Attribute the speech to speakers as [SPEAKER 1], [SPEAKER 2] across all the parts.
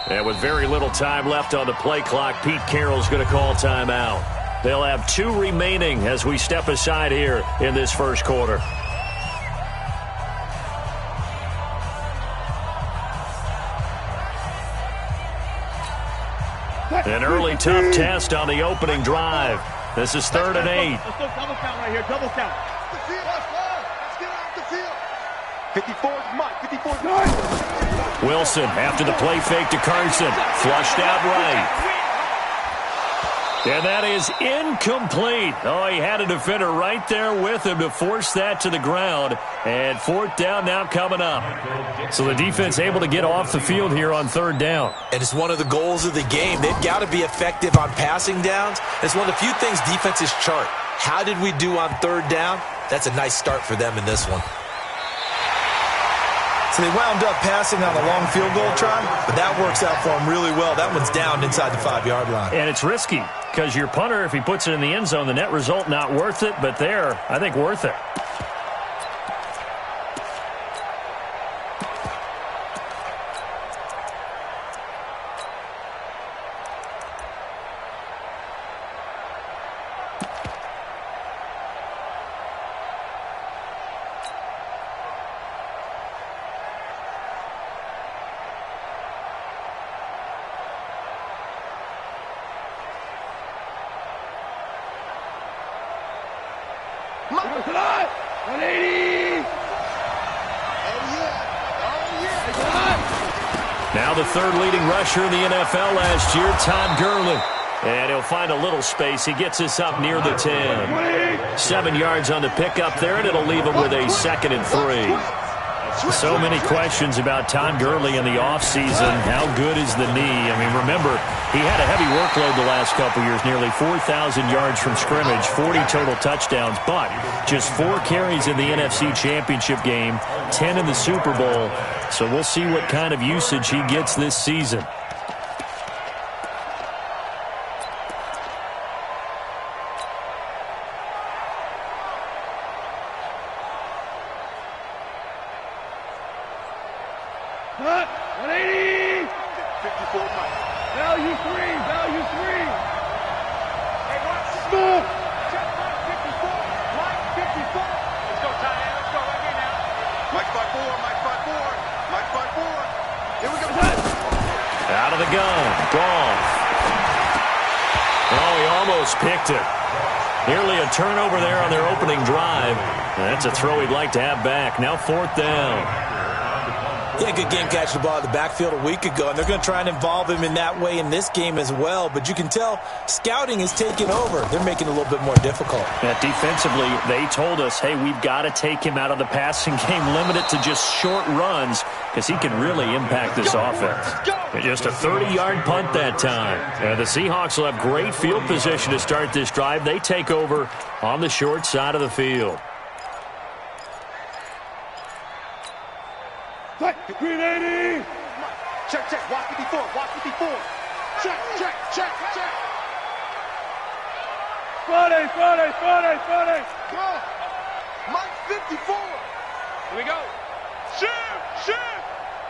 [SPEAKER 1] And with very little time left on the play clock, Pete Carroll's going to call timeout. They'll have 2 remaining as we step aside here in this first quarter. An early tough test on the opening drive. This is 3rd and 8.
[SPEAKER 2] Let's go double count right here, double count.
[SPEAKER 3] The field, let's get off the field. 54's Mike, 54's Mike.
[SPEAKER 1] Wilson after the play fake to Carson. Flushed out right. And that is incomplete. Oh, he had a defender right there with him to force that to the ground. And 4th down now coming up. So the defense able to get off the field here on 3rd down.
[SPEAKER 4] And it's one of the goals of the game. They've got to be effective on passing downs. It's one of the few things defenses chart. How did we do on 3rd down? That's a nice start for them in this one.
[SPEAKER 5] So they wound up passing on the long field goal try, but that works out for them really well. That one's down inside the 5-yard line.
[SPEAKER 1] And it's risky because your punter, if he puts it in the end zone, the net result not worth it, but there, I think worth it. Now the 3rd leading rusher in the NFL last year, Todd Gurley. And he'll find a little space. He gets us up near the 10. 7 yards on the pickup there, and it'll leave him with a 2nd and 3. So many questions about Todd Gurley in the offseason. How good is the knee? I mean, remember, he had a heavy workload the last couple years, nearly 4,000 yards from scrimmage, 40 total touchdowns, but just 4 carries in the NFC Championship game, 10 in the Super Bowl. So we'll see what kind of usage he gets this season. Picked it. Nearly a turnover there on their opening drive. That's a throw he'd like to have back. Now 4th down.
[SPEAKER 4] Yeah, good game catching the ball at the backfield a week ago, and they're going to try and involve him in that way in this game as well. But you can tell scouting is taking over. They're making it a little bit more difficult.
[SPEAKER 1] Yeah, defensively, they told us, hey, we've got to take him out of the passing game, limit it to just short runs, because he can really impact this offense. Just a 30-yard punt that time. The Seahawks will have great field position to start this drive. They take over on the short side of the field.
[SPEAKER 2] Green 80!
[SPEAKER 3] Check, check, walk 54, walk 54. Check, check, check, check.
[SPEAKER 2] Friday!
[SPEAKER 3] Go! Mike 54.
[SPEAKER 2] Here we go. Shoot!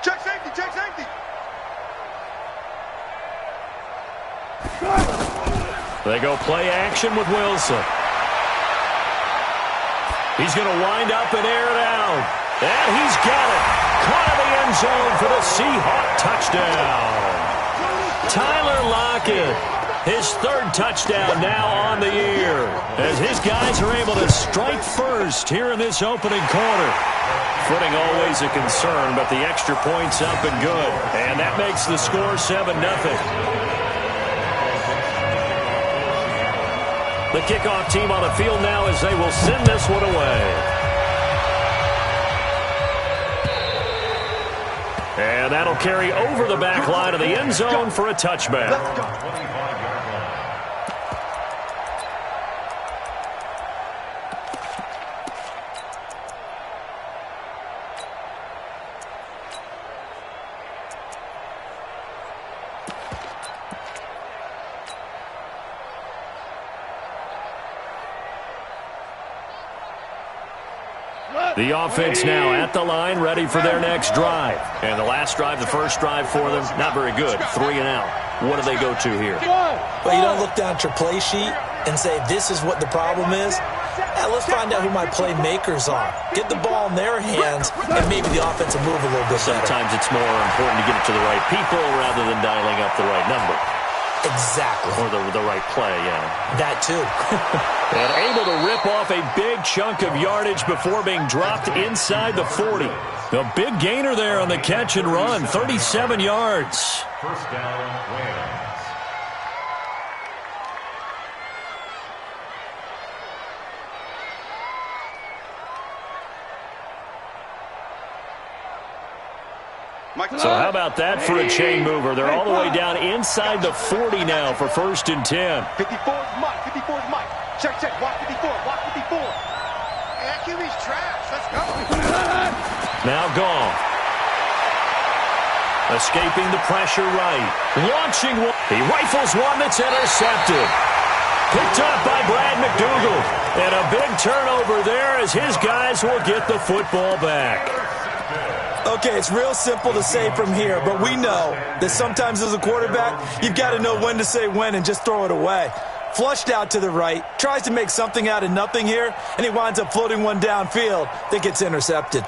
[SPEAKER 3] Check safety, check safety.
[SPEAKER 1] They go play action with Wilson. He's going to wind up and air it out. And he's got it. Caught in the end zone for the Seahawk touchdown. Tyler Lockett, his 3rd touchdown now on the year, as his guys are able to strike first here in this opening quarter. Footing always a concern, but the extra point's up and good. And that makes the score 7-0. The kickoff team on the field now as they will send this one away. And that'll carry over the back line of the end zone for a touchback. The offense now at the line, ready for their next drive. And the last drive, the first drive for them, not very good. 3 and out. What do they go to here?
[SPEAKER 4] Well, you don't look down at your play sheet and say, this is what the problem is. Now, let's find out who my playmakers are. Get the ball in their hands, and maybe the offense will move a little bit better.
[SPEAKER 1] Sometimes it's more important to get it to the right people rather than dialing up the right number.
[SPEAKER 4] Exactly.
[SPEAKER 1] Or the right play, yeah.
[SPEAKER 4] That too.
[SPEAKER 1] And able to rip off a big chunk of yardage before being dropped inside the 40. A big gainer there on the catch and run, 37 yards.
[SPEAKER 6] First down, Rams.
[SPEAKER 1] So how about that for a chain mover? They're all the way down inside the 40 now for 1st and 10.
[SPEAKER 3] 54 is Mike. 54 is Mike. Check, check. Watch 54. Watch 54. Hey, that QB's trash. Let's go.
[SPEAKER 1] Now gone. Escaping the pressure right. Launching one. He rifles one that's intercepted. Picked up by Brad McDougal. And a big turnover there as his guys will get the football back.
[SPEAKER 4] Okay, it's real simple to say from here, but we know that sometimes as a quarterback, you've got to know when to say when and just throw it away. Flushed out to the right, tries to make something out of nothing here, and he winds up floating one downfield that gets intercepted.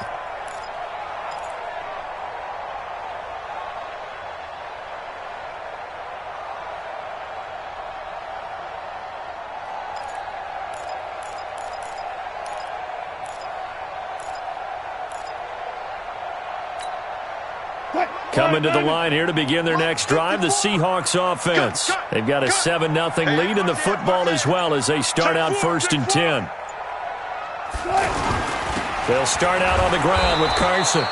[SPEAKER 1] Coming to the line here to begin their next drive, the Seahawks offense. They've got a 7-0 lead in the football as well as they start out 1st and 10. They'll start out on the ground with Carson.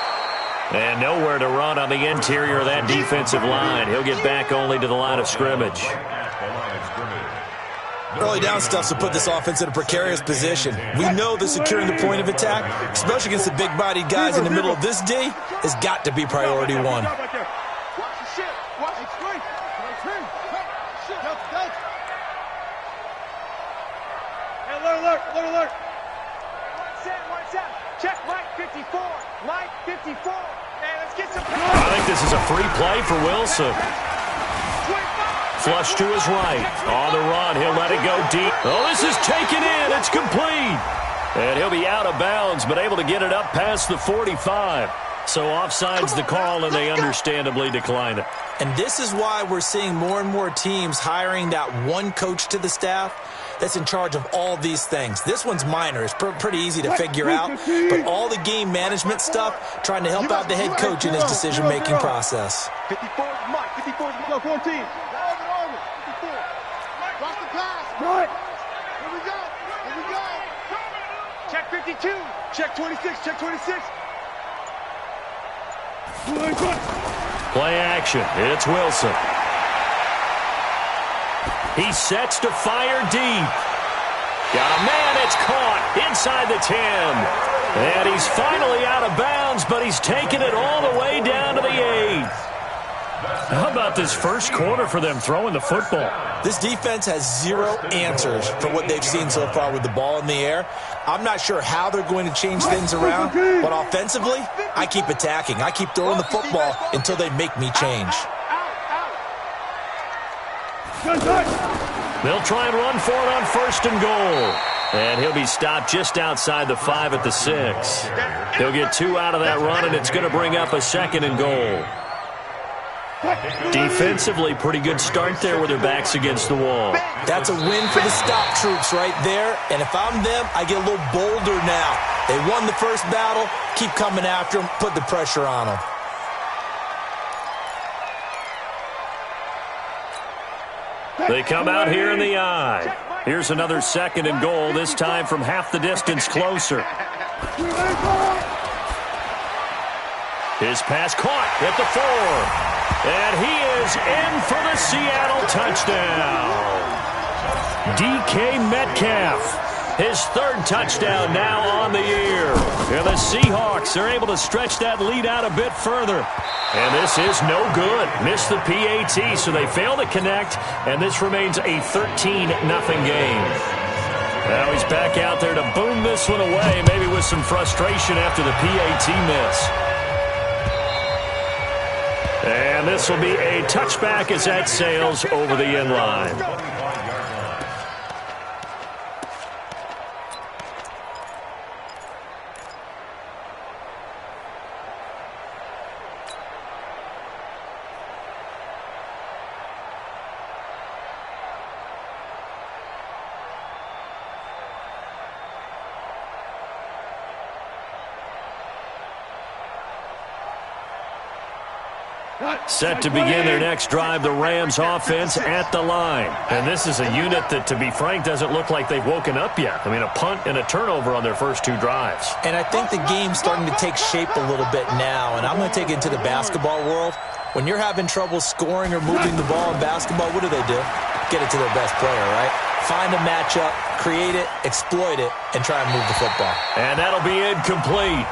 [SPEAKER 1] And nowhere to run on the interior of that defensive line. He'll get back only to the line of scrimmage.
[SPEAKER 4] Early down stuff to put this offense in a precarious position. We know that securing the point of attack, especially against the big-bodied guys in the middle of this D, has got to be priority one.
[SPEAKER 3] Watch the shit. Watch the screen.
[SPEAKER 2] Hey, alert. One set. Check Mike 54. Mike 54. Hey, let's get some.
[SPEAKER 1] I think this is a free play for Wilson. Flush to his right. On the run, he'll let it go deep. Oh, this is taken in. It's complete. And he'll be out of bounds, but able to get it up past the 45. So offside's the call, and they understandably decline it.
[SPEAKER 4] And this is why we're seeing more and more teams hiring that one coach to the staff that's in charge of all these things. This one's minor. It's pretty easy to figure out. But all the game management stuff, trying to help out the head coach in his decision-making process.
[SPEAKER 3] 54 is Mike. 54 is Mike. 14. Watch the pass.
[SPEAKER 2] Right.
[SPEAKER 3] Here we go.
[SPEAKER 2] Check 52.
[SPEAKER 3] Check 26. Check 26.
[SPEAKER 1] Play action. It's Wilson. He sets to fire deep. Got a man. It's caught inside the 10. And he's finally out of bounds, but he's taken it all the way down to the 8. How about this first quarter for them throwing the football?
[SPEAKER 4] This defense has zero answers for what they've seen so far with the ball in the air. I'm not sure how they're going to change things around, but offensively, I keep attacking. I keep throwing the football until they make me change.
[SPEAKER 1] They'll try and run for it on 1st and goal. And he'll be stopped just outside the 5 at the 6. He'll get 2 out of that run, and it's going to bring up a 2nd and goal. Defensively, pretty good start there with their backs against the wall.
[SPEAKER 4] That's a win for the stop troops right there. And if I'm them, I get a little bolder now. They won the first battle. Keep coming after them. Put the pressure on them.
[SPEAKER 1] They come out here in the eye. Here's another 2nd and goal, this time from half the distance closer. His pass caught at the 4. And he is in for the Seattle touchdown. DK Metcalf, his 3rd touchdown now on the year. And the Seahawks are able to stretch that lead out a bit further. And this is no good. Missed the PAT, so they fail to connect. And this remains a 13-0 game. Now he's back out there to boom this one away, maybe with some frustration after the PAT miss. And this will be a touchback as that sails over the end line. Set to begin their next drive, the Rams offense at the line. And this is a unit that, to be frank, doesn't look like they've woken up yet. I mean, a punt and a turnover on their first two drives.
[SPEAKER 5] And I think the game's starting to take shape a little bit now, and I'm going to take it into the basketball world. When you're having trouble scoring or moving the ball in basketball, what do? Get it to their best player, right? Find a matchup, create it, exploit it, and try and move the football.
[SPEAKER 1] And that'll be incomplete.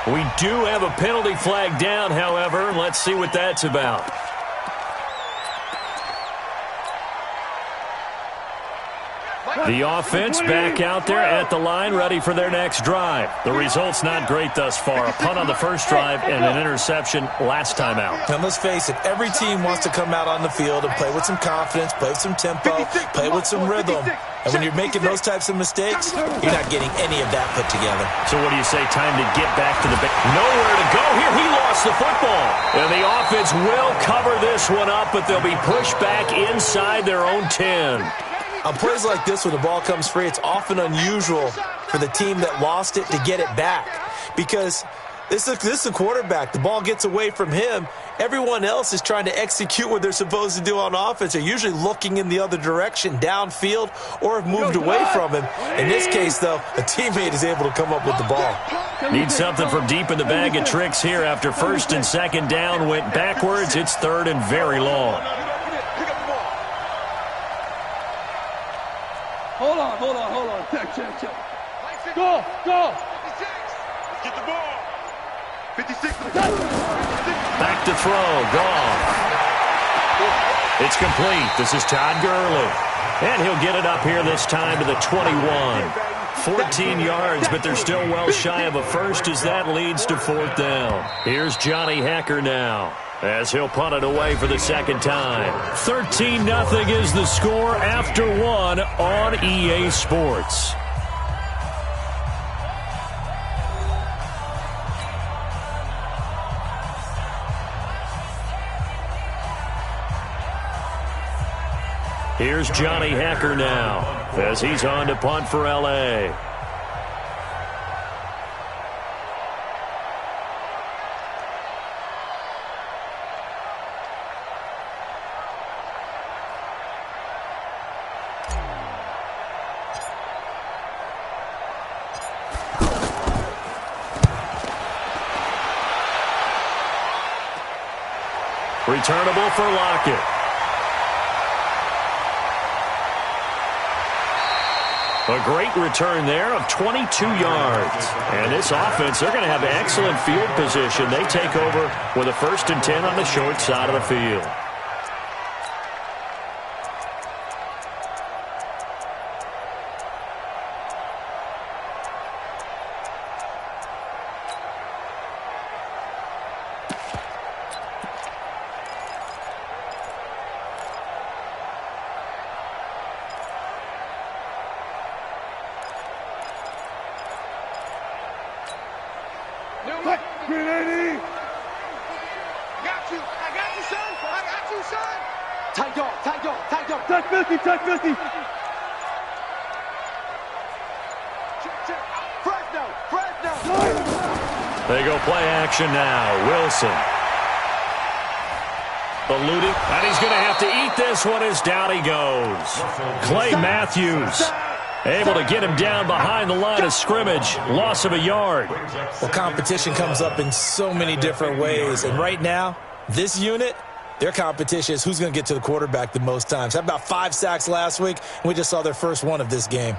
[SPEAKER 1] We do have a penalty flag down, however. Let's see what that's about. The offense back out there at the line, ready for their next drive. The result's not great thus far. A punt on the first drive and an interception last time out.
[SPEAKER 5] And let's face it, every team wants to come out on the field and play with some confidence, play with some tempo, play with some rhythm. And when you're making those types of mistakes, you're not getting any of that put together.
[SPEAKER 1] So what do you say? Time to get back to the base. Nowhere to go here. He lost the football. And the offense will cover this one up, but they'll be pushed back inside their own 10.
[SPEAKER 5] On plays like this, when the ball comes free, it's often unusual for the team that lost it to get it back. Because this is a quarterback. The ball gets away from him. Everyone else is trying to execute what they're supposed to do on offense. They're usually looking in the other direction, downfield, or have moved away from him. In this case, though, a teammate is able to come up with the ball.
[SPEAKER 1] Need something from deep in the bag of tricks here. After first and second down went backwards, it's third and very long.
[SPEAKER 7] Hold on. Check. Go.
[SPEAKER 3] 56. Let's get the ball. 56.
[SPEAKER 1] Back to throw. Gone. It's complete. This is Todd Gurley. And he'll get it up here this time to the 21. 14 yards, but they're still well shy of a first as that leads to fourth down. Here's Johnny Hekker now, as he'll punt it away for the second time. 13-0 is the score after one on EA Sports. Here's Johnny Hekker now, as he's on to punt for L.A. Returnable for Lockett. A great return there of 22 yards. And this offense, they're going to have excellent field position. They take over with a 1st and 10 on the short side of the field.
[SPEAKER 7] Touch 50. Fresno.
[SPEAKER 1] They go play action now. Wilson. Eluding. And he's going to have to eat this one as down he goes. Clay Matthews able to get him down behind the line of scrimmage. Loss of a yard.
[SPEAKER 5] Well, competition comes up in so many different ways. And right now, this unit, their competition is who's going to get to the quarterback the most times. Had about 5 sacks last week, and we just saw their first one of this game.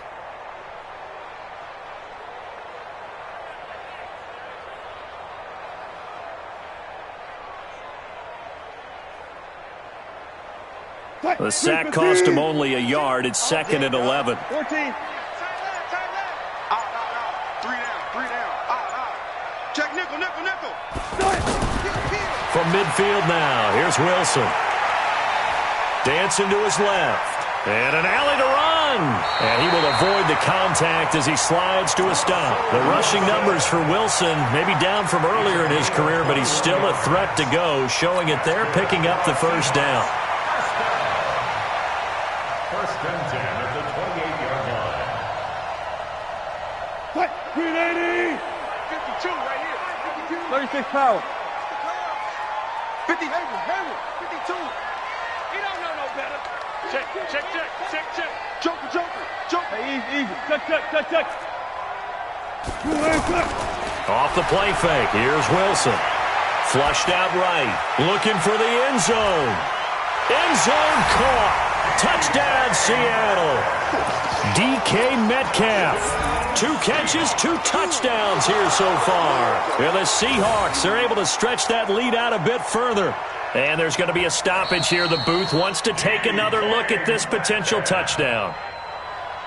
[SPEAKER 1] The sack cost him only a yard. It's 2nd and 11.
[SPEAKER 2] 14.
[SPEAKER 3] Three down. Out. Check nickel.
[SPEAKER 1] From midfield now, here's Wilson. Dancing to his left. And an alley to run. And he will avoid the contact as he slides to a stop. The rushing numbers for Wilson may be down from earlier in his career, but he's still a threat to go, showing it there, picking up the first down.
[SPEAKER 6] First and 10 at the 28-yard line.
[SPEAKER 7] 380.
[SPEAKER 2] 52 right here.
[SPEAKER 7] 36 power.
[SPEAKER 3] 50, Hayward. 52.
[SPEAKER 2] He don't know no better. Check. Joker.
[SPEAKER 7] Hey, easy. Check.
[SPEAKER 1] Off the play fake, here's Wilson. Flushed out right, looking for the end zone. End zone caught. Touchdown, Seattle. DK Metcalf. 2 catches, 2 touchdowns here so far. And the Seahawks are able to stretch that lead out a bit further. And there's going to be a stoppage here. The booth wants to take another look at this potential touchdown.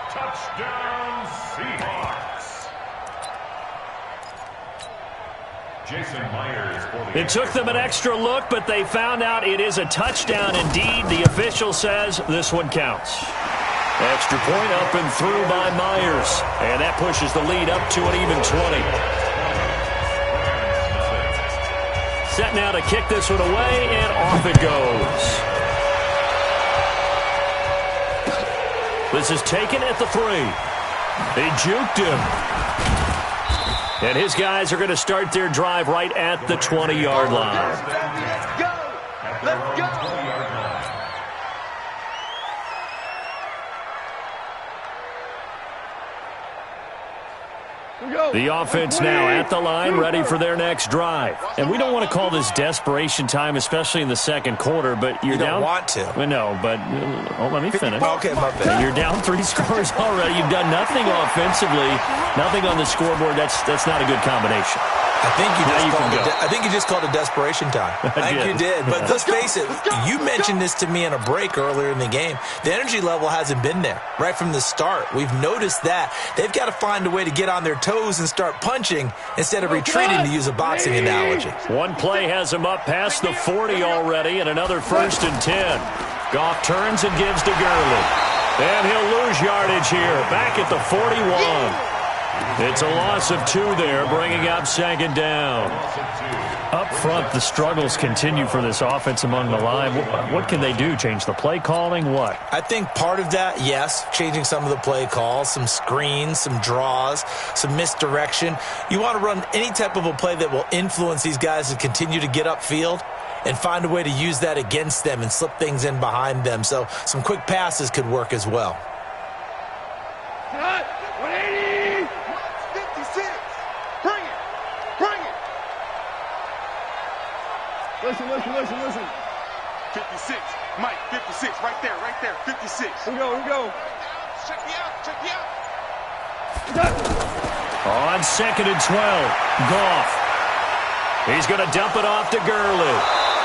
[SPEAKER 6] Touchdown, Seahawks. Jason Myers for the...
[SPEAKER 1] It took them an extra look, but they found out it is a touchdown indeed. The official says this one counts. Extra point up and through by Myers. And that pushes the lead up to an even 20. Set now to kick this one away, and off it goes. This is taken at the 3. They juked him. And his guys are going to start their drive right at the 20-yard line.
[SPEAKER 3] Let's go.
[SPEAKER 1] The offense now at the line, ready for their next drive. And we don't want to call this desperation time, especially in the second quarter, but you're down.
[SPEAKER 5] You don't want to.
[SPEAKER 1] Well, no, but let me finish.
[SPEAKER 5] Okay, my bad.
[SPEAKER 1] You're down 3 scores already. You've done nothing offensively, nothing on the scoreboard. That's not a good combination.
[SPEAKER 5] I think you just called it desperation time. I think you did. But let's face it, you mentioned this to me in a break earlier in the game. The energy level hasn't been there right from the start. We've noticed that. They've got to find a way to get on their toes and start punching instead of retreating, to use a boxing analogy.
[SPEAKER 1] One play has him up past the 40 already, and another 1st and 10. Goff turns and gives to Gurley. And he'll lose yardage here, back at the 41. It's a loss of 2 there, bringing up 2nd down. Up front, the struggles continue for this offense among the line. What can they do? Change the play calling? What?
[SPEAKER 5] I think part of that, yes, changing some of the play calls, some screens, some draws, some misdirection. You want to run any type of a play that will influence these guys to continue to get upfield and find a way to use that against them and slip things in behind them. So some quick passes could work as well.
[SPEAKER 7] 180.
[SPEAKER 3] 56. Bring it.
[SPEAKER 7] Listen.
[SPEAKER 3] 56. Mike, 56. Right there. 56.
[SPEAKER 7] Here we go.
[SPEAKER 3] Check me out.
[SPEAKER 1] On 2nd and 12, Goff. He's going to dump it off to Gurley.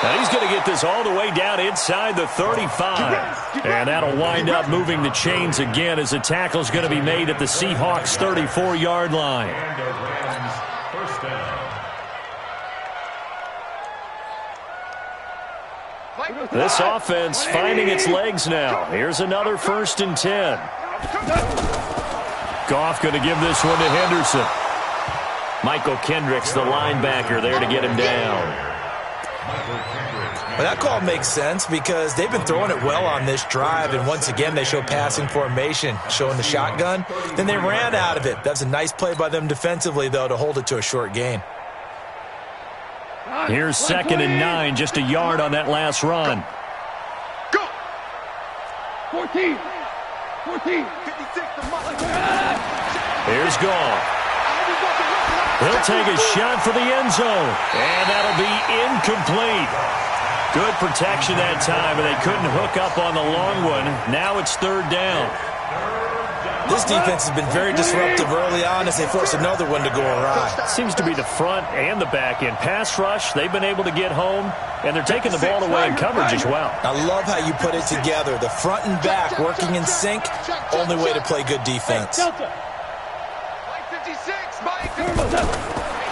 [SPEAKER 1] Now he's going to get this all the way down inside the 35. And that'll wind up moving the chains again as the tackle's going to be made at the Seahawks' 34-yard line.
[SPEAKER 6] First down.
[SPEAKER 1] This offense finding its legs now. Here's another 1st and 10. Goff going to give this one to Henderson. Michael Kendricks, the linebacker, there to get him down.
[SPEAKER 5] Well, that call makes sense because they've been throwing it well on this drive, and once again they show passing formation, showing the shotgun. Then they ran out of it. That's a nice play by them defensively, though, to hold it to a short gain.
[SPEAKER 1] Here's 2nd and 9, just a yard on that last run.
[SPEAKER 3] Go.
[SPEAKER 7] 14.
[SPEAKER 3] 56 to Mike.
[SPEAKER 1] Here's Goff. He'll take a shot for the end zone, and that'll be incomplete. Good protection that time, and they couldn't hook up on the long one. Now it's 3rd down.
[SPEAKER 5] This defense has been very disruptive early on as they force another one to go awry.
[SPEAKER 1] Seems to be the front and the back end. Pass rush, they've been able to get home, and they're taking the ball away in coverage as well.
[SPEAKER 5] I love how you put it together. The front and back working in sync, only way to play good defense.
[SPEAKER 3] Mike.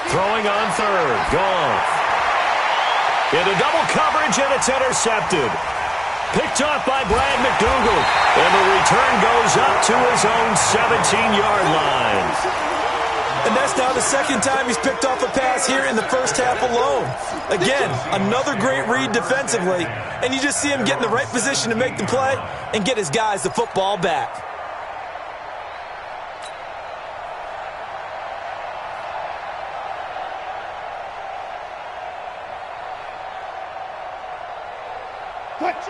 [SPEAKER 1] Throwing on third. Goff. Into double coverage, and it's intercepted. Picked off by Brad McDougal. And the return goes up to his own 17-yard line.
[SPEAKER 4] And that's now the second time he's picked off a pass here in the first half alone. Again, another great read defensively. And you just see him get in the right position to make the play and get his guys the football back.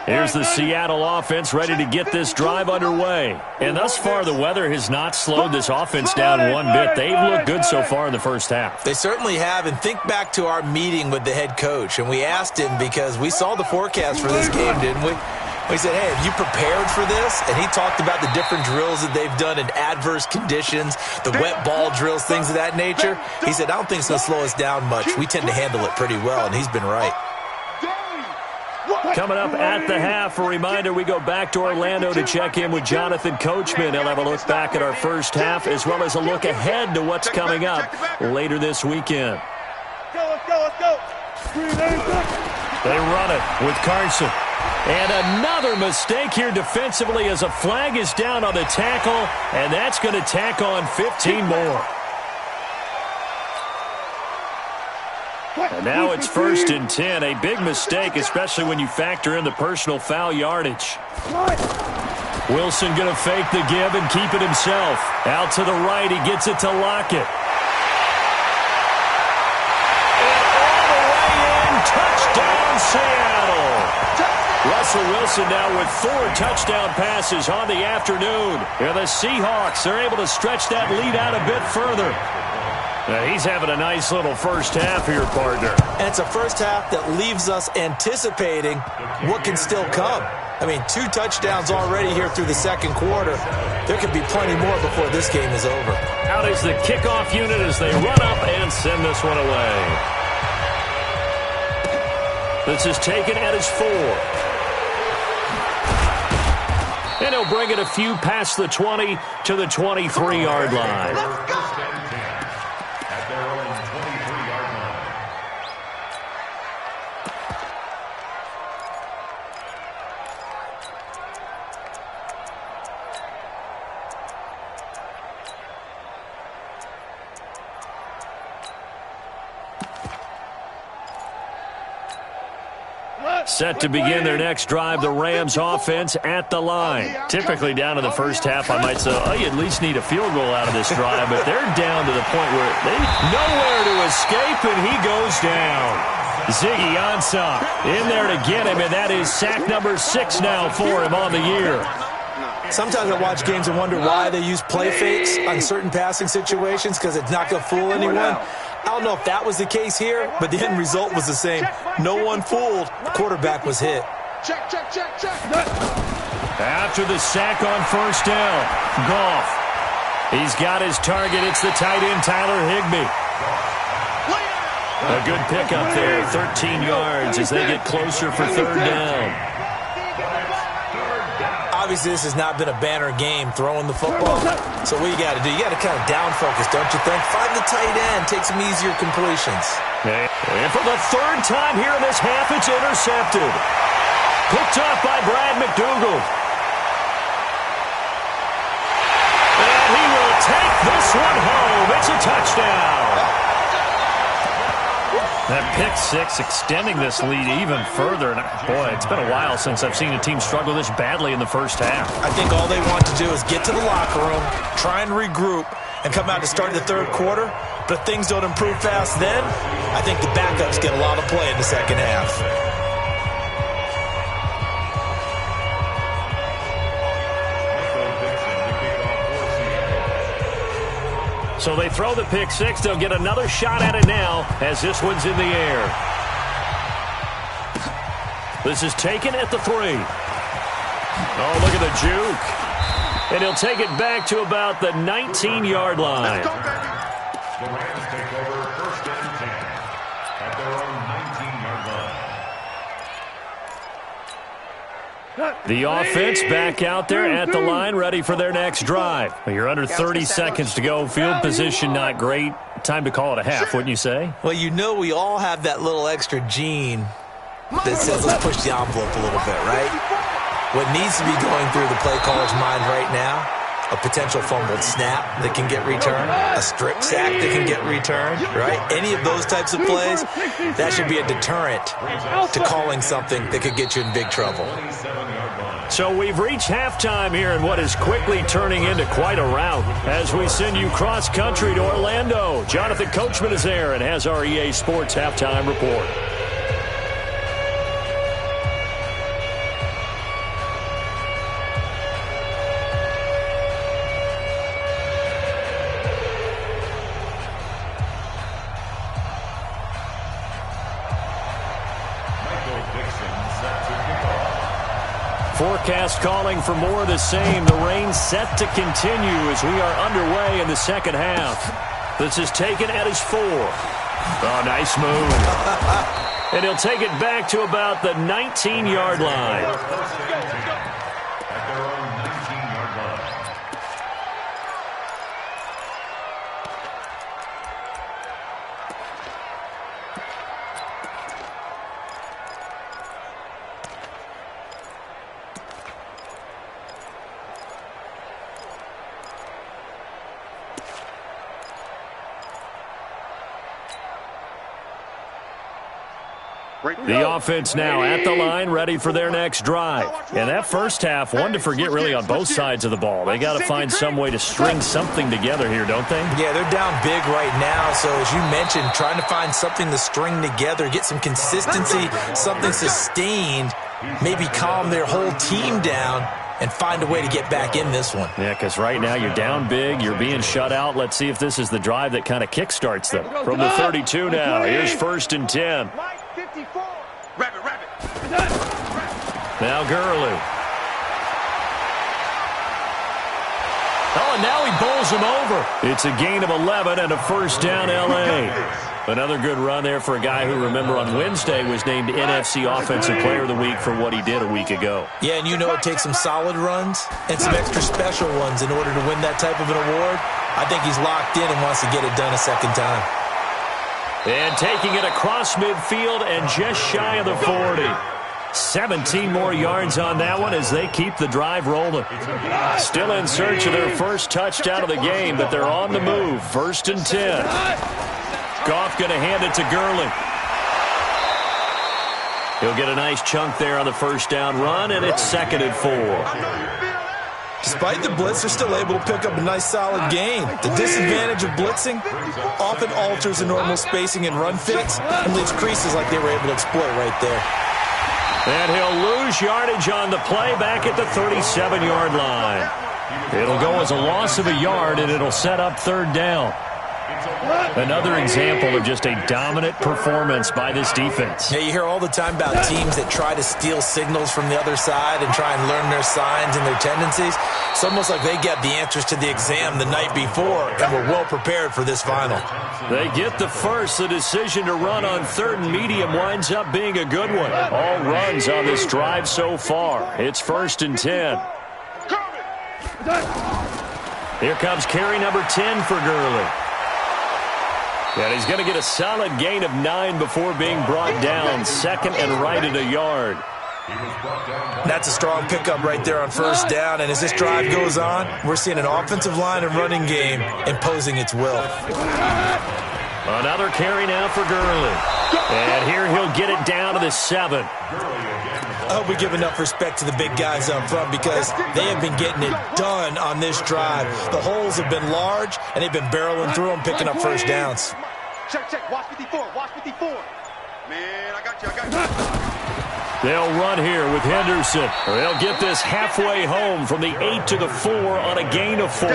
[SPEAKER 1] Here's the Seattle offense ready to get this drive underway. And thus far, the weather has not slowed this offense down one bit. They've looked good so far in the first half.
[SPEAKER 5] They certainly have. And think back to our meeting with the head coach. And we asked him because we saw the forecast for this game, didn't we? We said, hey, have you prepared for this? And he talked about the different drills that they've done in adverse conditions, the wet ball drills, things of that nature. He said, I don't think it's going to slow us down much. We tend to handle it pretty well, and he's been right.
[SPEAKER 1] Coming up at the half, a reminder, we go back to Orlando to check in with Jonathan Coachman. He'll have a look back at our first half as well as a look ahead to what's coming up later this weekend.
[SPEAKER 2] Let's go.
[SPEAKER 1] They run it with Carson. And another mistake here defensively as a flag is down on the tackle, and that's going to tack on 15 more. And now it's 1st and 10. A big mistake, especially when you factor in the personal foul yardage. Wilson going to fake the give and keep it himself. Out to the right, he gets it to Lockett. And all the way in, touchdown Seattle. Russell Wilson now with 4 touchdown passes on the afternoon. And the Seahawks are able to stretch that lead out a bit further. Now he's having a nice little first half here, partner.
[SPEAKER 4] And it's a first half that leaves us anticipating what can still come. I mean, 2 touchdowns already here through the second quarter. There could be plenty more before this game is over.
[SPEAKER 1] Out is the kickoff unit as they run up and send this one away. This is taken at his 4. And he'll bring it a few past the 20 to the 23-yard line.
[SPEAKER 6] At their own 23-yard line.
[SPEAKER 1] Set to begin their next drive, the Rams offense at the line. Typically down in the first half, I might say, oh, you at least need a field goal out of this drive, but they're down to the point where they nowhere to escape, and he goes down. Ziggy Ansah in there to get him, and that is sack number 6 now for him on the year.
[SPEAKER 4] Sometimes I watch games and wonder why they use play fakes on certain passing situations because it's not going to fool anyone. I don't know if that was the case here, but the end result was the same. No one fooled. The quarterback was hit.
[SPEAKER 3] Check.
[SPEAKER 1] After the sack on first down, Goff. He's got his target. It's the tight end, Tyler Higbee. A good pickup there, 13 yards as they get closer for third down.
[SPEAKER 4] Obviously, this has not been a banner game throwing the football. So what you got to do, you got to kind of down focus, don't you think? Find the tight end, take some easier completions.
[SPEAKER 1] And for the third time here in this half, it's intercepted. Picked off by Brad McDougal. And he will take this one home. It's a touchdown. That pick 6 extending this lead even further. And boy, it's been a while since I've seen a team struggle this badly in the first half.
[SPEAKER 4] I think all they want to do is get to the locker room, try and regroup, and come out to start the third quarter. But if things don't improve fast then, I think the backups get a lot of play in the second half.
[SPEAKER 1] So they throw the pick 6. They'll get another shot at it now as this one's in the air. This is taken at the 3. Oh, look at the juke. And he'll take it back to about the 19-yard line.
[SPEAKER 6] The Rams take over 1st and 10 at their own 19-yard line.
[SPEAKER 1] The offense back out there at the line, ready for their next drive. You're under 30 seconds to go. Field position not great. Time to call it a half, wouldn't you say?
[SPEAKER 5] Well, you know we all have that little extra gene that says let's push the envelope a little bit, right? What needs to be going through the play caller's mind right now, a potential fumbled snap that can get returned, a strip sack that can get returned, right? Any of those types of plays, that should be a deterrent to calling something that could get you in big trouble.
[SPEAKER 1] So we've reached halftime here in what is quickly turning into quite a rout as we send you cross-country to Orlando. Jonathan Coachman is there and has our EA Sports halftime report. Forecast calling for more of the same. The rain set to continue as we are underway in the second half. This is taken at his 4. Oh, nice move. And he'll take it back to about the 19-yard line. The offense now at the line, ready for their next drive. And that first half, one to forget really on both sides of the ball. They got to find some way to string something together here, don't they?
[SPEAKER 5] Yeah, they're down big right now. So as you mentioned, trying to find something to string together, get some consistency, something sustained, maybe calm their whole team down and find a way to get back in this one.
[SPEAKER 1] Yeah, because right now you're down big, you're being shut out. Let's see if this is the drive that kind of kickstarts them. From the 32 now, here's 1st and 10.
[SPEAKER 3] Rabbit.
[SPEAKER 1] Now Gurley. Oh, and now he bowls him over. It's a gain of 11 and a first down L.A. Another good run there for a guy who, remember, on Wednesday was named NFC Offensive Player of the Week for what he did a week ago.
[SPEAKER 5] Yeah, and you know it takes some solid runs and some extra special ones in order to win that type of an award. I think he's locked in and wants to get it done a second time.
[SPEAKER 1] And taking it across midfield and just shy of the 40. 17 more yards on that one as they keep the drive rolling. Still in search of their first touchdown of the game, but they're on the move. 1st and 10. Goff going to hand it to Gurley. He'll get a nice chunk there on the first down run, and it's 2nd and 4.
[SPEAKER 5] Despite the blitz, they're still able to pick up a nice solid gain. The disadvantage of blitzing often alters the normal spacing and run fits and leaves creases like they were able to exploit right there.
[SPEAKER 1] And he'll lose yardage on the play back at the 37-yard line. It'll go as a loss of a yard, and it'll set up 3rd down. Another example of just a dominant performance by this defense.
[SPEAKER 5] Yeah, you hear all the time about teams that try to steal signals from the other side and try and learn their signs and their tendencies. It's almost like they get the answers to the exam the night before and were well prepared for this final.
[SPEAKER 1] They get the first. The decision to run on 3rd and medium winds up being a good one. All runs on this drive so far. It's 1st and 10. Here comes carry number 10 for Gurley. And he's going to get a solid gain of 9 before being brought down. 2nd and right at a yard.
[SPEAKER 5] That's a strong pickup right there on 1st down. And as this drive goes on, we're seeing an offensive line and running game imposing its will.
[SPEAKER 1] Another carry now for Gurley. And here he'll get it down to the 7.
[SPEAKER 5] I hope we give enough respect to the big guys up front because they have been getting it done on this drive. The holes have been large, and they've been barreling through them, picking up first downs.
[SPEAKER 3] Check. Watch 54. Man, I got you.
[SPEAKER 1] They'll run here with Henderson. They'll get this halfway home from the 8 to the 4 on a gain of 4.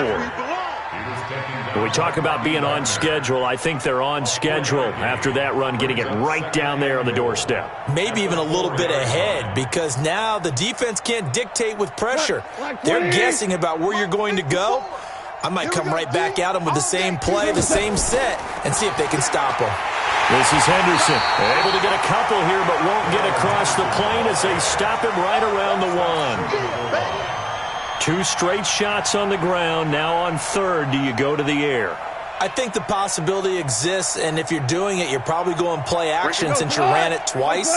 [SPEAKER 1] When we talk about being on schedule, I think they're on schedule after that run, getting it right down there on the doorstep.
[SPEAKER 5] Maybe even a little bit ahead because now the defense can't dictate with pressure. They're guessing about where you're going to go. I might come right back at them with the same play, the same set, and see if they can stop them.
[SPEAKER 1] This is Henderson. Able to get a couple here, but won't get across the plane as they stop him right around the 1. 2 straight shots on the ground. Now on third, do you go to the air?
[SPEAKER 5] I think the possibility exists, and if you're doing it, you're probably going play action since you ran it twice.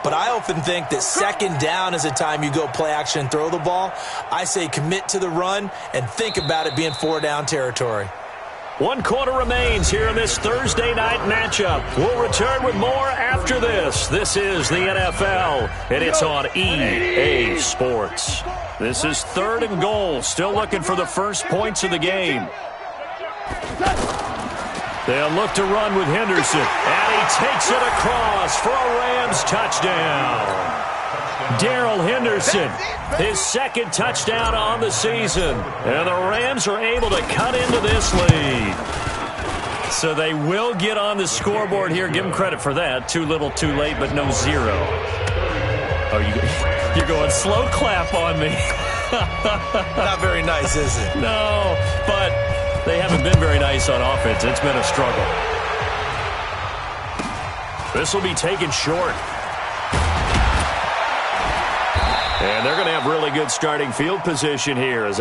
[SPEAKER 5] But I often think that second down is the time you go play action and throw the ball. I say commit to the run and think about it being 4-down territory.
[SPEAKER 1] 1 quarter remains here in this Thursday night matchup. We'll return with more after this. This is the NFL, and it's on EA Sports. This is 3rd and goal. Still looking for the first points of the game. They'll look to run with Henderson, and he takes it across for a Rams touchdown. Darrell Henderson, his 2nd touchdown on the season, and the Rams are able to cut into this lead. So they will get on the scoreboard here. Give them credit for that. Too little, too late, but no 0. Oh, you're going slow clap on me.
[SPEAKER 5] Not very nice, is it?
[SPEAKER 1] No, but they haven't been very nice on offense. It's been a struggle. This will be taken short. And they're going to have really good starting field position here. As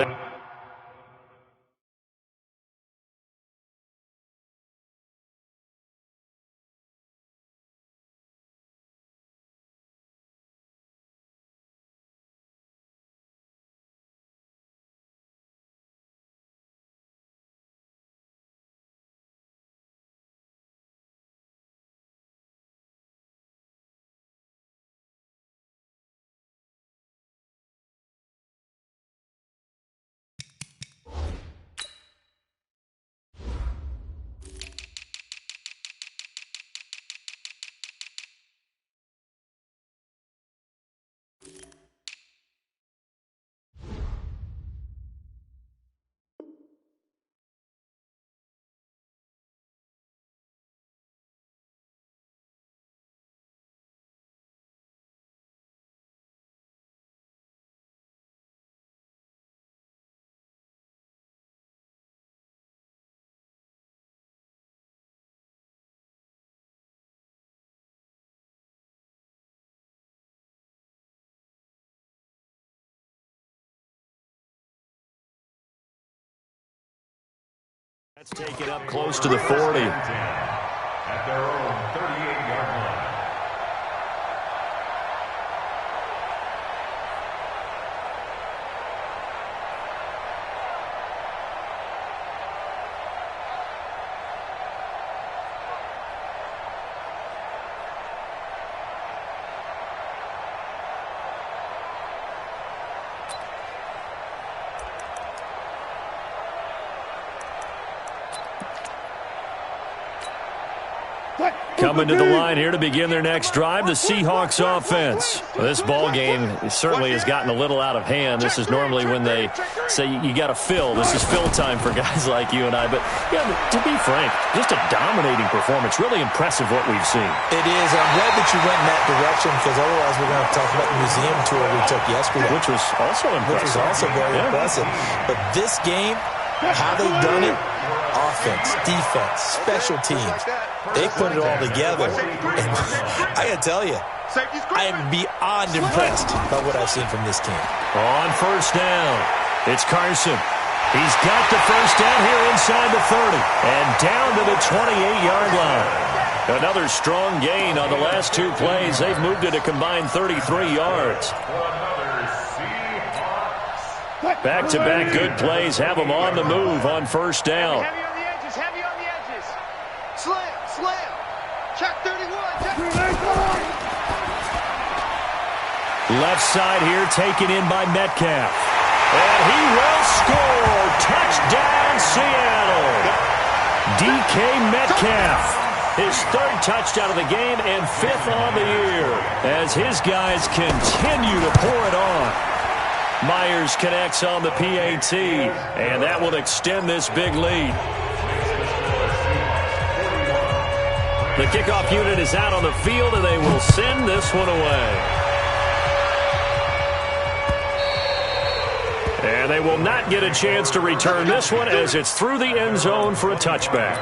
[SPEAKER 1] let's take it up close to the 40.
[SPEAKER 6] At their own 38-yard line.
[SPEAKER 1] Coming to the line here to begin their next drive, the Seahawks offense. This ball game certainly has gotten a little out of hand. This is normally when they say you got to fill. This is fill time for guys like you and I. But yeah, to be frank, just a dominating performance. Really impressive what we've seen.
[SPEAKER 5] It is. I'm glad that you went in that direction because otherwise we're going to talk about the museum tour we took yesterday.
[SPEAKER 1] Which was also impressive.
[SPEAKER 5] Which was also very impressive. But this game, how they've done it, offense, defense, special teams, they put it all together. And I got to tell you, I am beyond impressed by what I've seen from this team.
[SPEAKER 1] On first down, it's Carson. He's got the first down here inside the 30 and down to the 28-yard line. Another strong gain on the last 2 plays. They've moved it a combined 33 yards. Back-to-back good plays have them on the move on first down.
[SPEAKER 2] Heavy on the edges, heavy on the edges. Slam, slam. Check 31, check 31.
[SPEAKER 1] Left side here taken in by Metcalf. And he will score. Touchdown, Seattle. DK Metcalf. His 3rd touchdown of the game and 5th on the year as his guys continue to pour it on. Myers connects on the PAT, and that will extend this big lead. The kickoff unit is out on the field, and they will send this one away. And they will not get a chance to return this one as it's through the end zone for a touchback.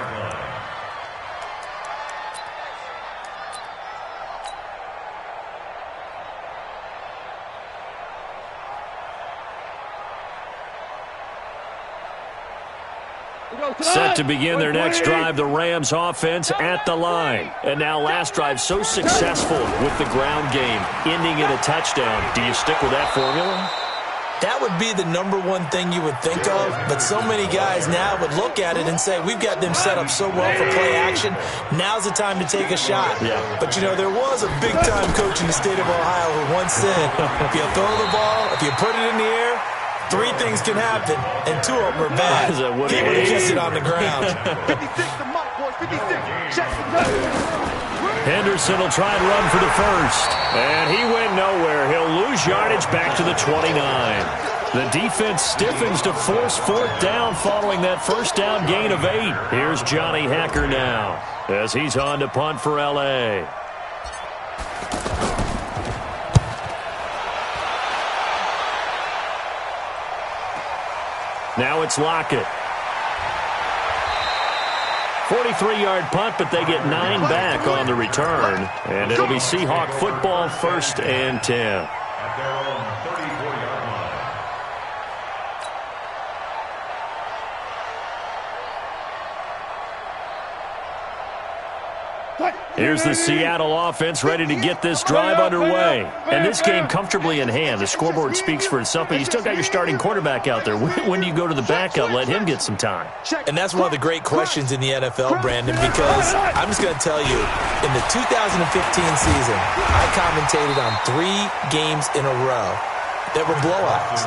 [SPEAKER 1] Set to begin their next drive, the Rams offense at the line. And now last drive so successful with the ground game, ending in a touchdown. Do you stick with that formula?
[SPEAKER 5] That would be the number one thing you would think of, but so many guys now would look at it and say, we've got them set up so well for play action, now's the time to take a shot.
[SPEAKER 1] Yeah.
[SPEAKER 5] But, you know, there was a big-time coach in the state of Ohio who once said, if you throw the ball, if you put it in the air, 3 things can happen, and 2 of them are bad. He would have kissed it on the ground.
[SPEAKER 3] 56 to Mike, boys, 56. Check.
[SPEAKER 1] Henderson will try and run for the first. And he went nowhere. He'll lose yardage back to the 29. The defense stiffens to force 4th down following that first down gain of 8. Here's Johnny Hacker now as he's on to punt for L.A. Now it's Lockett. 43-yard punt, but they get 9 back on the return. And it'll be Seahawk football, 1st and 10.
[SPEAKER 6] At their own 34-yard line.
[SPEAKER 1] Here's the Seattle offense ready to get this drive underway. And this game comfortably in hand. The scoreboard speaks for itself, but you still got your starting quarterback out there. When do you go to the backup, let him get some time?
[SPEAKER 5] And that's one of the great questions in the NFL, Brandon, because I'm just going to tell you, in the 2015 season, I commentated on 3 games in a row that were blowouts.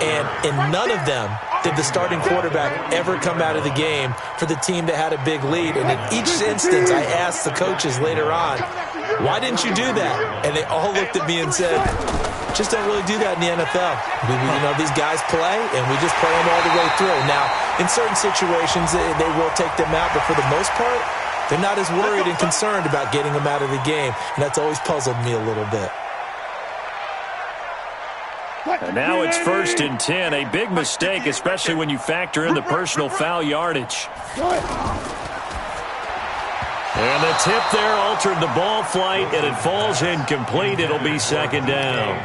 [SPEAKER 5] And in none of them did the starting quarterback ever come out of the game for the team that had a big lead. And in each instance, I asked the coaches later on, why didn't you do that? And they all looked at me and said, just don't really do that in the NFL. You know, these guys play, and we just play them all the way through. Now, in certain situations, they will take them out, but for the most part, they're not as worried and concerned about getting them out of the game. And that's always puzzled me a little bit.
[SPEAKER 1] And now it's 1st and 10. A big mistake, especially when you factor in the personal foul yardage. And the tip there altered the ball flight, and it falls incomplete. It'll be 2nd down.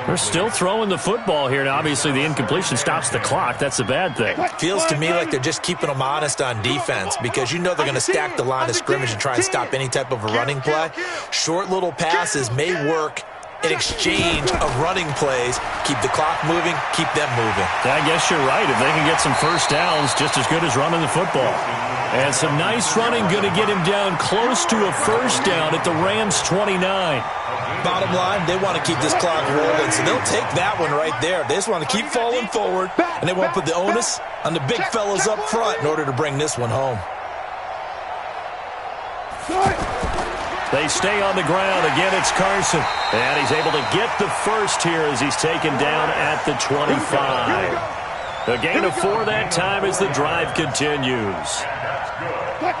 [SPEAKER 1] They're still throwing the football here. Now, obviously, the incompletion stops the clock. That's a bad thing.
[SPEAKER 5] Feels to me like they're just keeping them honest on defense because you know they're going to stack the line of scrimmage and try and stop any type of a running play. Short little passes may work in exchange of running plays. Keep the clock moving, keep them moving.
[SPEAKER 1] I guess you're right. If they can get some first downs, just as good as running the football. And some nice running, going to get him down close to a first down at the Rams' 29.
[SPEAKER 5] Bottom line, they want to keep this clock rolling, so they'll take that one right there. They just want to keep falling forward, and they want to put the onus on the big fellas up front in order to bring this one home.
[SPEAKER 1] They stay on the ground. Again, it's Carson. And he's able to get the first here as he's taken down at the 25. A gain of 4 that time as the drive continues.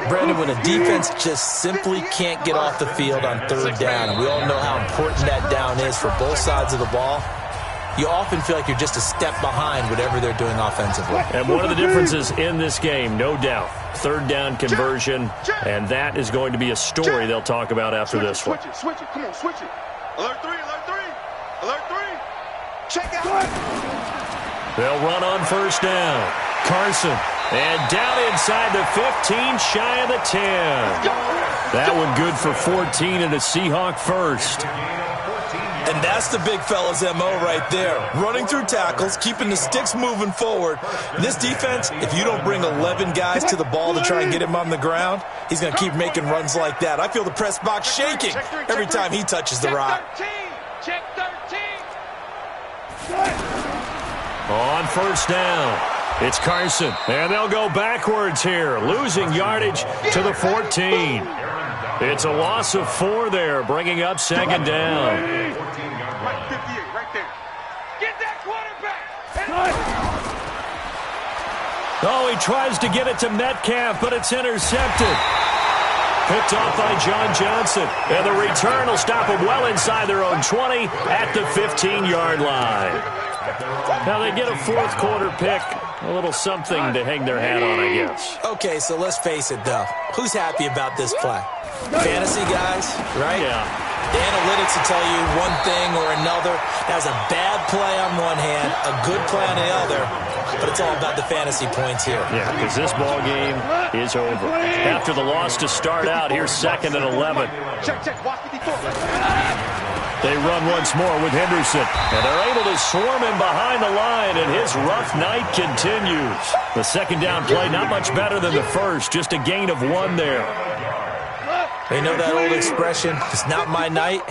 [SPEAKER 5] Brandon, when a defense just simply can't get off the field on 3rd down, and we all know how important that down is for both sides of the ball, you often feel like you're just a step behind whatever they're doing offensively.
[SPEAKER 1] And one of the differences in this game, no doubt, 3rd down conversion, and that is going to be a story they'll talk about after this one.
[SPEAKER 3] Switch it, come on, switch it. Alert 3, alert 3, alert 3. Check out.
[SPEAKER 1] They'll run on 1st down. Carson, and down inside the 15, shy of the 10. That one good for 14 and a Seahawk first.
[SPEAKER 5] And that's the big fella's MO right there. Running through tackles, keeping the sticks moving forward. This defense, if you don't bring 11 guys to the ball to try and get him on the ground, he's going to keep making runs like that. I feel the press box shaking every time he touches the rock.
[SPEAKER 2] Check 13.
[SPEAKER 1] On 1st down, it's Carson, and they'll go backwards here, losing yardage to the 14. It's a loss of 4 there, bringing up 2nd down.
[SPEAKER 3] Right 58, right there.
[SPEAKER 2] Get that quarterback.
[SPEAKER 1] Oh, he tries to get it to Metcalf, but it's intercepted. Picked off by John Johnson, and the return will stop them well inside their own 20 at the 15-yard line. Now they get a 4th quarter pick, a little something to hang their hat on, I guess.
[SPEAKER 5] Okay, so let's face it, though. Who's happy about this play? Fantasy guys, right?
[SPEAKER 1] Yeah.
[SPEAKER 5] The analytics will tell you one thing or another. That was a bad play on one hand, a good play on the other, but it's all about the fantasy points here.
[SPEAKER 1] Yeah, because this ball game is over. After the loss to start out, here's 2nd and 11.
[SPEAKER 3] Check, watch 54.
[SPEAKER 1] They run once more with Henderson, and they're able to swarm him behind the line, and his rough night continues. The second down play, not much better than the first, just a gain of 1 there.
[SPEAKER 5] They know that old expression, it's not my night.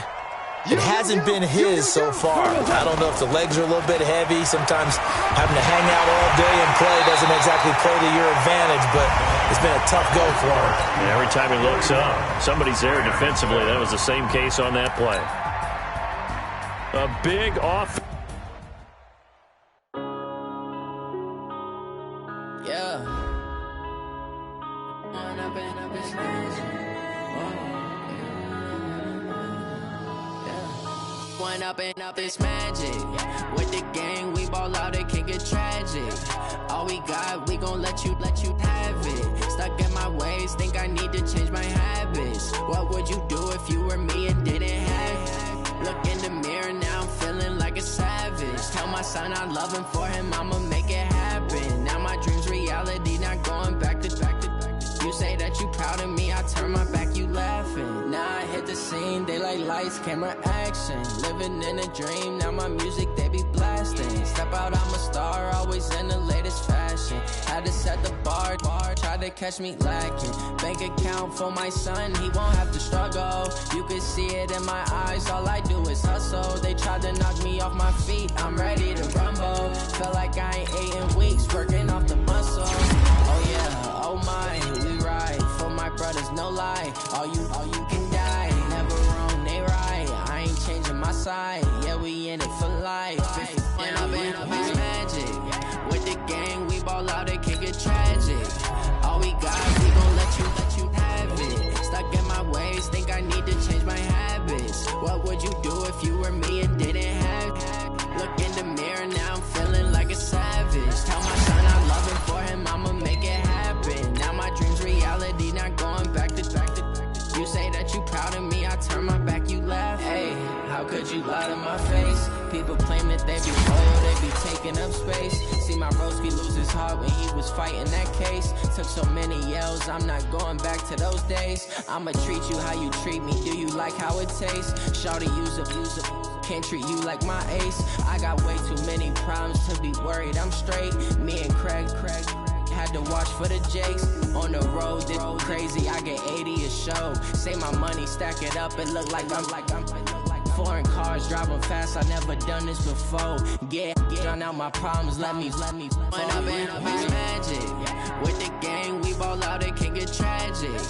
[SPEAKER 5] It hasn't been his so far. I don't know if the legs are a little bit heavy. Sometimes having to hang out all day and play doesn't exactly play to your advantage, but it's been a tough go for him.
[SPEAKER 1] And every time he looks up, somebody's there defensively. That was the same case on that play. A big off.
[SPEAKER 8] Yeah. Up this magic. With the gang, we ball out, it can get tragic. All we got, we gon' let you have it. Stuck in my ways, think I need to change my habits. What would you do if you were me and didn't have it? Look in the mirror, now I'm feeling like a savage. Tell my son I love him, for him I'ma make it happen. Now my dream's reality, not going back to. You say that you proud of me, I turn my back, you laughing. Now I hit the scene, they like lights, camera, action. Living in a dream, now my music, they be blasting. Step out, I'm a star, always in the latest fashion. Had to set the bar, try to catch me lacking. Bank account for my son, he won't have to struggle. You can see it in my eyes, all I do is hustle. They tried to knock me off my feet, I'm ready to rumble. Feel like I ain't ate in weeks, working off the muscle. Oh yeah, oh my, we ride for my brothers, no lie. All you can die, never wrong, they right. I ain't changing my side, yeah, we in it for life. And I've been magic. With the gang, we ball out, it can get tragic. All we got, we gon' let you have it. Stuck in my ways, think I need to change my habits. What would you do if you were me and didn't have it? Look in the mirror, now I'm feeling like a savage. Tell my son I love him, for him I'ma make it happen. Now my dream's reality, not going back to. You say that you proud of me, I turn my back, you laugh. Hey, how could you lie to my face? People claim that they be loyal, they be taking up space. See my broski lose his heart when he was fighting that case. Took so many yells, I'm not going back to those days. I'ma treat you how you treat me, do you like how it tastes? Shawty, use a can't treat you like my ace. I got way too many problems to be worried, I'm straight. Me and Craig had to watch for the Jakes. On the road, this crazy, I get 80 a show. Say my money, stack it up, it look like I'm foreign cars, driving fast, I never done this before. Get on out my problems, let me When I've been magic. With the gang, we ball out, it can get tragic.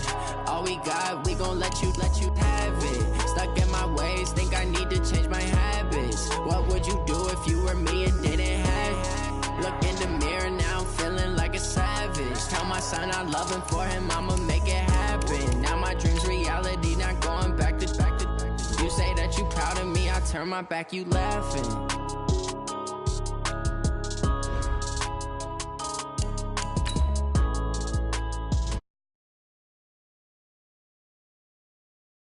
[SPEAKER 8] All we got, we gon' let you have it. Stuck in my ways, think I need to change my habits. What would you do if you were me and didn't have it? Look in the mirror, now I'm feeling like a savage. Tell my son I love him, for him I'ma make it happen. Now my dream's reality, not going back to. You say that you proud of me, I turn my back, you laughing.